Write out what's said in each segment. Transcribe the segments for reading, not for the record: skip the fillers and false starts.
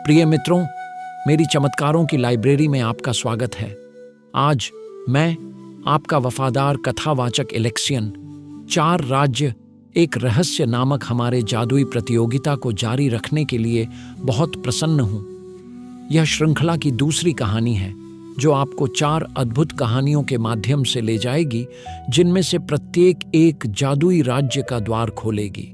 प्रिय मित्रों, मेरी चमत्कारों की लाइब्रेरी में आपका स्वागत है। आज मैं आपका वफादार कथावाचक एलेक्सियन 4 राज्य एक रहस्य नामक हमारे जादुई प्रतियोगिता को जारी रखने के लिए बहुत प्रसन्न हूँ। यह श्रृंखला की दूसरी कहानी है जो आपको 4 अद्भुत कहानियों के माध्यम से ले जाएगी, जिनमें से प्रत्येक एक जादुई राज्य का द्वार खोलेगी।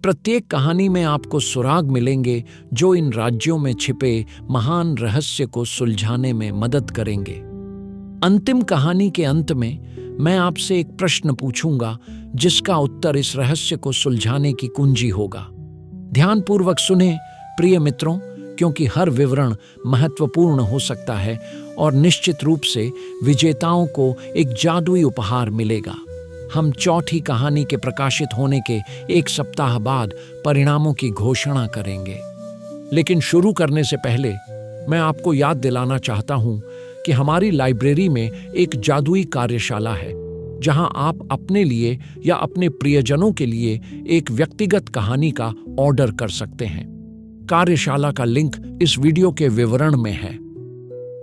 प्रत्येक कहानी में आपको सुराग मिलेंगे जो इन राज्यों में छिपे महान रहस्य को सुलझाने में मदद करेंगे। अंतिम कहानी के अंत में मैं आपसे एक प्रश्न पूछूंगा जिसका उत्तर इस रहस्य को सुलझाने की कुंजी होगा। ध्यानपूर्वक सुने प्रिय मित्रों, क्योंकि हर विवरण महत्वपूर्ण हो सकता है और निश्चित रूप से विजेताओं को एक जादुई उपहार मिलेगा। हम चौथी कहानी के प्रकाशित होने के 1 सप्ताह बाद परिणामों की घोषणा करेंगे। लेकिन शुरू करने से पहले मैं आपको याद दिलाना चाहता हूं कि हमारी लाइब्रेरी में एक जादुई कार्यशाला है, जहां आप अपने लिए या अपने प्रियजनों के लिए एक व्यक्तिगत कहानी का ऑर्डर कर सकते हैं। कार्यशाला का लिंक इस वीडियो के विवरण में है।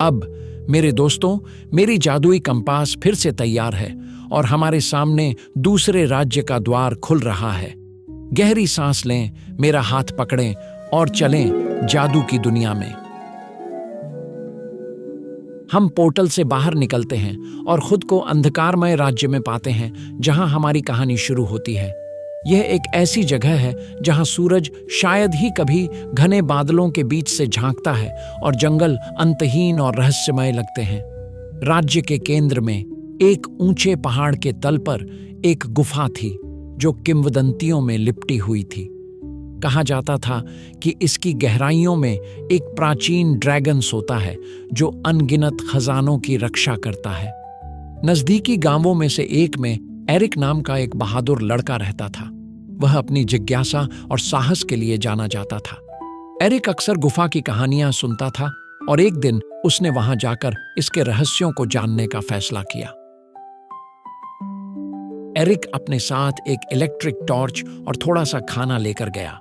अब मेरे दोस्तों, मेरी जादुई कंपास फिर से तैयार है और हमारे सामने दूसरे राज्य का द्वार खुल रहा है। गहरी सांस लें, मेरा हाथ पकड़ें और चलें जादू की दुनिया में। हम पोर्टल से बाहर निकलते हैं और खुद को अंधकारमय राज्य में पाते हैं जहां हमारी कहानी शुरू होती है। यह एक ऐसी जगह है जहां सूरज शायद ही कभी घने बादलों के बीच से झांकता है और जंगल अंतहीन और रहस्यमय लगते हैं। राज्य के केंद्र में एक ऊंचे पहाड़ के तल पर एक गुफा थी जो किंवदंतियों में लिपटी हुई थी। कहा जाता था कि इसकी गहराइयों में एक प्राचीन ड्रैगन सोता है जो अनगिनत खजानों की रक्षा करता है। नजदीकी गांवों में से एक में एरिक नाम का एक बहादुर लड़का रहता था। वह अपनी जिज्ञासा और साहस के लिए जाना जाता था। एरिक अक्सर गुफा की कहानियां सुनता था और एक दिन उसने वहां जाकर इसके रहस्यों को जानने का फैसला किया। एरिक अपने साथ एक इलेक्ट्रिक टॉर्च और थोड़ा सा खाना लेकर गया।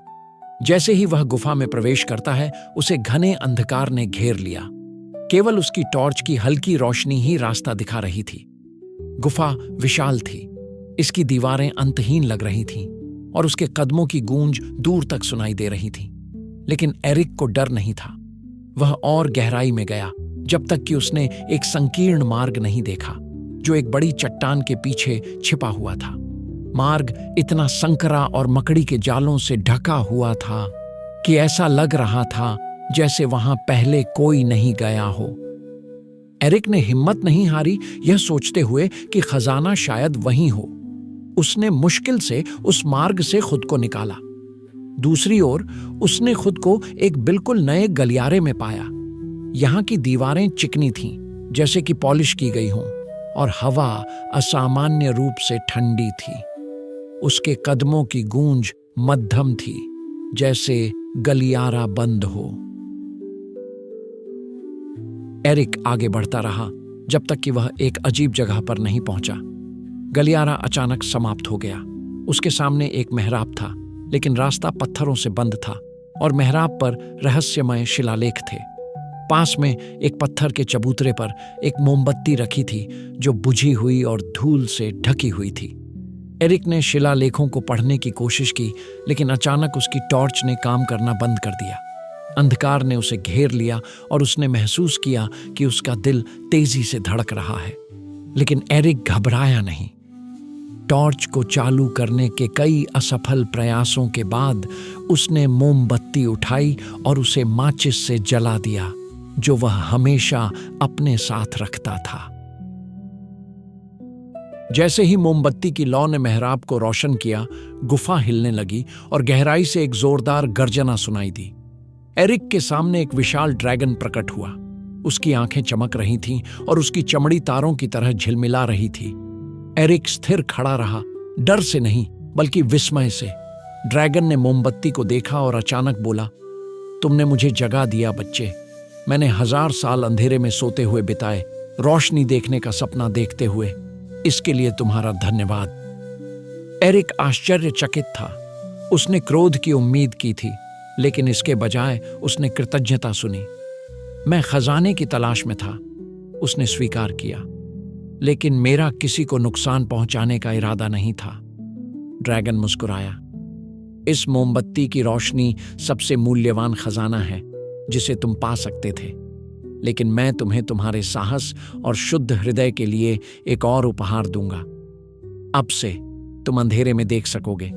जैसे ही वह गुफा में प्रवेश करता है, उसे घने अंधकार ने घेर लिया। केवल उसकी टॉर्च की हल्की रोशनी ही रास्ता दिखा रही थी। गुफा विशाल थी, इसकी दीवारें अंतहीन लग रही थीं और उसके कदमों की गूंज दूर तक सुनाई दे रही थी। लेकिन एरिक को डर नहीं था। वह और गहराई में गया जब तक कि उसने एक संकीर्ण मार्ग नहीं देखा जो एक बड़ी चट्टान के पीछे छिपा हुआ था। मार्ग इतना संकरा और मकड़ी के जालों से ढका हुआ था कि ऐसा लग रहा था जैसे वहां पहले कोई नहीं गया हो। एरिक ने हिम्मत नहीं हारी, यह सोचते हुए कि खजाना शायद वहीं हो। उसने मुश्किल से उस मार्ग से खुद को निकाला। दूसरी ओर उसने खुद को एक बिल्कुल नए गलियारे में पाया। यहाँ की दीवारें चिकनी थीं, जैसे कि पॉलिश की गई हों, और हवा असामान्य रूप से ठंडी थी। उसके कदमों की गूंज मध्यम थी, जैसे गलियारा बंद हो। एरिक आगे बढ़ता रहा जब तक कि वह एक अजीब जगह पर नहीं पहुंचा। गलियारा अचानक समाप्त हो गया। उसके सामने एक मेहराब था, लेकिन रास्ता पत्थरों से बंद था और मेहराब पर रहस्यमय शिलालेख थे। पास में एक पत्थर के चबूतरे पर एक मोमबत्ती रखी थी जो बुझी हुई और धूल से ढकी हुई थी। एरिक ने शिलालेखों को पढ़ने की कोशिश की, लेकिन अचानक उसकी टॉर्च ने काम करना बंद कर दिया। अंधकार ने उसे घेर लिया और उसने महसूस किया कि उसका दिल तेजी से धड़क रहा है। लेकिन एरिक घबराया नहीं। टॉर्च को चालू करने के कई असफल प्रयासों के बाद उसने मोमबत्ती उठाई और उसे माचिस से जला दिया, जो वह हमेशा अपने साथ रखता था। जैसे ही मोमबत्ती की लौ ने मेहराब को रोशन किया, गुफा हिलने लगी और गहराई से एक जोरदार गर्जना सुनाई दी। एरिक के सामने एक विशाल ड्रैगन प्रकट हुआ। उसकी आंखें चमक रही थीं और उसकी चमड़ी तारों की तरह झिलमिला रही थी। एरिक स्थिर खड़ा रहा, डर से नहीं बल्कि विस्मय से। ड्रैगन ने मोमबत्ती को देखा और अचानक बोला, तुमने मुझे जगा दिया बच्चे। मैंने 1000 साल अंधेरे में सोते हुए बिताए, रोशनी देखने का सपना देखते हुए। इसके लिए तुम्हारा धन्यवाद। एरिक आश्चर्यचकित था। उसने क्रोध की उम्मीद की थी, लेकिन इसके बजाय उसने कृतज्ञता सुनी। मैं खजाने की तलाश में था, उसने स्वीकार किया, लेकिन मेरा किसी को नुकसान पहुंचाने का इरादा नहीं था। ड्रैगन मुस्कुराया। इस मोमबत्ती की रोशनी सबसे मूल्यवान खजाना है जिसे तुम पा सकते थे, लेकिन मैं तुम्हें तुम्हारे साहस और शुद्ध हृदय के लिए एक और उपहार दूंगा। अब से तुम अंधेरे में देख सकोगे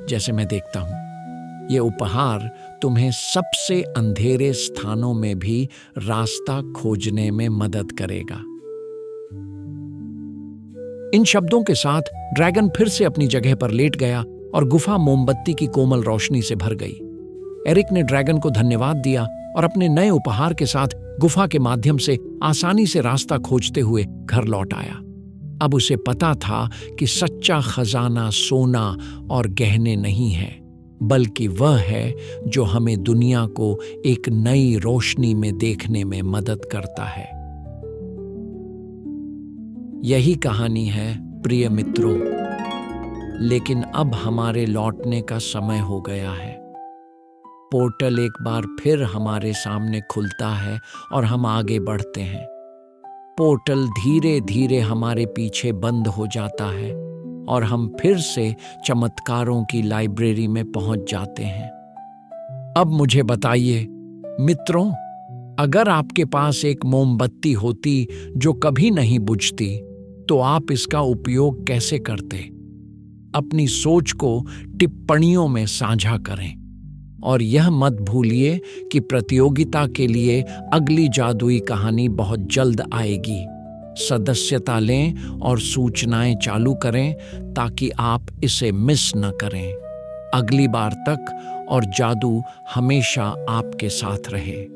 जैसे मैं देखता हूं। यह उपहार तुम्हें सबसे अंधेरे स्थानों में भी रास्ता खोजने में मदद करेगा। इन शब्दों के साथ ड्रैगन फिर से अपनी जगह पर लेट गया और गुफा मोमबत्ती की कोमल रोशनी से भर गई। एरिक ने ड्रैगन को धन्यवाद दिया और अपने नए उपहार के साथ गुफा के माध्यम से आसानी से रास्ता खोजते हुए घर लौट आया। अब उसे पता था कि सच्चा खजाना सोना और गहने नहीं है, बल्कि वह है जो हमें दुनिया को एक नई रोशनी में देखने में मदद करता है। यही कहानी है प्रिय मित्रों, लेकिन अब हमारे लौटने का समय हो गया है। पोर्टल एक बार फिर हमारे सामने खुलता है और हम आगे बढ़ते हैं। पोर्टल धीरे धीरे हमारे पीछे बंद हो जाता है और हम फिर से चमत्कारों की लाइब्रेरी में पहुंच जाते हैं। अब मुझे बताइए मित्रों, अगर आपके पास एक मोमबत्ती होती जो कभी नहीं बुझती, तो आप इसका उपयोग कैसे करते? अपनी सोच को टिप्पणियों में साझा करें और यह मत भूलिए कि प्रतियोगिता के लिए अगली जादुई कहानी बहुत जल्द आएगी। सदस्यता लें और सूचनाएं चालू करें ताकि आप इसे मिस न करें। अगली बार तक और जादू हमेशा आपके साथ रहे।